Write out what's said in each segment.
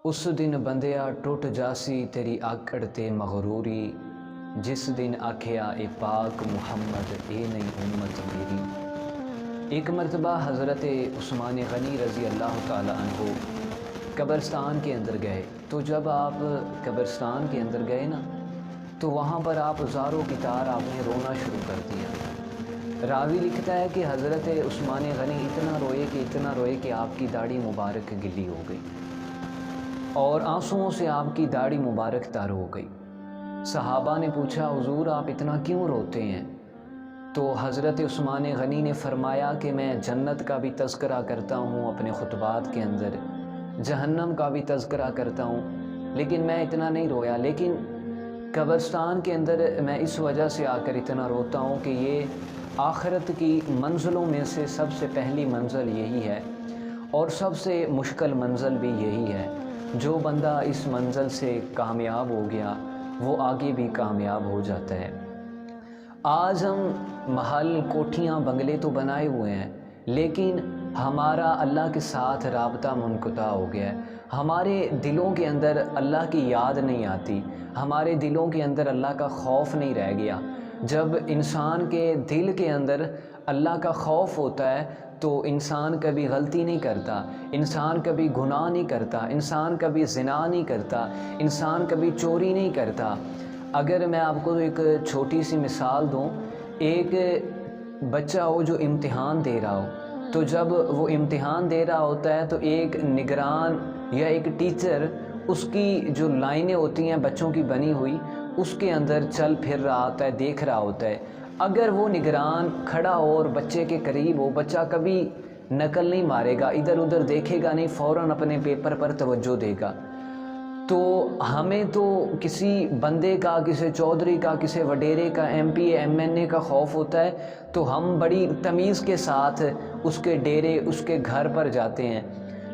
اس دن بندیا ٹوٹ جاسی تیری آکڑ تے مغروری، جس دن آکھیا اے پاک محمد اے نئی امت میری۔ ایک مرتبہ حضرت عثمان غنی رضی اللہ تعالیٰ عنہ قبرستان کے اندر گئے، تو جب آپ قبرستان کے اندر گئے نا تو وہاں پر آپ زاروں کی طرح آپ نے رونا شروع کر دیا۔ راوی لکھتا ہے کہ حضرت عثمان غنی اتنا روئے کہ آپ کی داڑھی مبارک گلی ہو گئی اور آنسوؤں سے آپ کی داڑھی مبارک تر ہو گئی۔ صحابہ نے پوچھا حضور آپ اتنا کیوں روتے ہیں؟ تو حضرت عثمان غنی نے فرمایا کہ میں جنت کا بھی تذکرہ کرتا ہوں اپنے خطبات کے اندر، جہنم کا بھی تذکرہ کرتا ہوں، لیکن میں اتنا نہیں رویا۔ لیکن قبرستان کے اندر میں اس وجہ سے آ کر اتنا روتا ہوں کہ یہ آخرت کی منزلوں میں سے سب سے پہلی منزل یہی ہے اور سب سے مشکل منزل بھی یہی ہے۔ جو بندہ اس منزل سے کامیاب ہو گیا وہ آگے بھی کامیاب ہو جاتا ہے۔ آج ہم محل، کوٹھیاں، بنگلے تو بنائے ہوئے ہیں، لیکن ہمارا اللہ کے ساتھ رابطہ منقطع ہو گیا ہے۔ ہمارے دلوں کے اندر اللہ کی یاد نہیں آتی، ہمارے دلوں کے اندر اللہ کا خوف نہیں رہ گیا۔ جب انسان کے دل کے اندر اللہ کا خوف ہوتا ہے تو انسان کبھی غلطی نہیں کرتا، انسان کبھی گناہ نہیں کرتا، انسان کبھی زنا نہیں کرتا، انسان کبھی چوری نہیں کرتا۔ اگر میں آپ کو ایک چھوٹی سی مثال دوں، ایک بچہ ہو جو امتحان دے رہا ہو، تو جب وہ امتحان دے رہا ہوتا ہے تو ایک نگران یا ایک ٹیچر اس کی جو لائنیں ہوتی ہیں بچوں کی بنی ہوئی، اس کے اندر چل پھر رہا ہوتا ہے، دیکھ رہا ہوتا ہے۔ اگر وہ نگران کھڑا ہو اور بچے کے قریب ہو، بچہ کبھی نقل نہیں مارے گا، ادھر ادھر دیکھے گا نہیں، فوراً اپنے پیپر پر توجہ دے گا۔ تو ہمیں تو کسی بندے کا، کسی چودھری کا، کسی وڈیرے کا، ایم پی ایم این اے کا خوف ہوتا ہے تو ہم بڑی تمیز کے ساتھ اس کے ڈیرے، اس کے گھر پر جاتے ہیں۔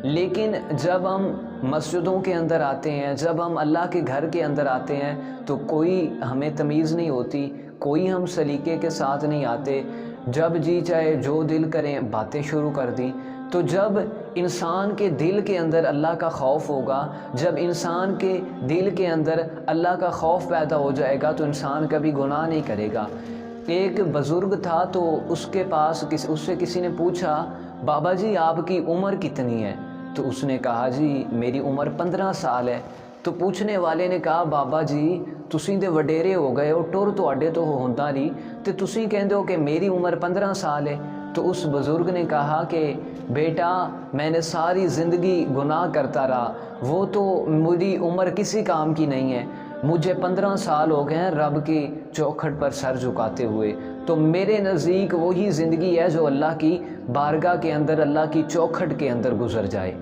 لیکن جب ہم مسجدوں کے اندر آتے ہیں، جب ہم اللہ کے گھر کے اندر آتے ہیں تو کوئی ہمیں تمیز نہیں ہوتی، کوئی ہم سلیقے کے ساتھ نہیں آتے، جب جی چاہے جو دل کریں باتیں شروع کر دی۔ تو جب انسان کے دل کے اندر اللہ کا خوف ہوگا، جب انسان کے دل کے اندر اللہ کا خوف پیدا ہو جائے گا تو انسان کبھی گناہ نہیں کرے گا۔ ایک بزرگ تھا تو اس سے کسی نے پوچھا بابا جی آپ کی عمر کتنی ہے؟ تو اس نے کہا جی میری عمر 15 سال ہے۔ تو پوچھنے والے نے کہا بابا جی تسی تے وڈیرے ہو گئے ہو، ٹر تواڈے تو ہوندا نہیں تے تسی کہندے ہو کہ میری عمر 15 سال ہے۔ تو اس بزرگ نے کہا کہ بیٹا میں نے ساری زندگی گناہ کرتا رہا، وہ تو میری عمر کسی کام کی نہیں ہے، مجھے 15 سال ہو گئے ہیں رب کی چوکھٹ پر سر جھکاتے ہوئے، تو میرے نزدیک وہی زندگی ہے جو اللہ کی بارگاہ کے اندر، اللہ کی چوکھٹ کے اندر گزر جائے۔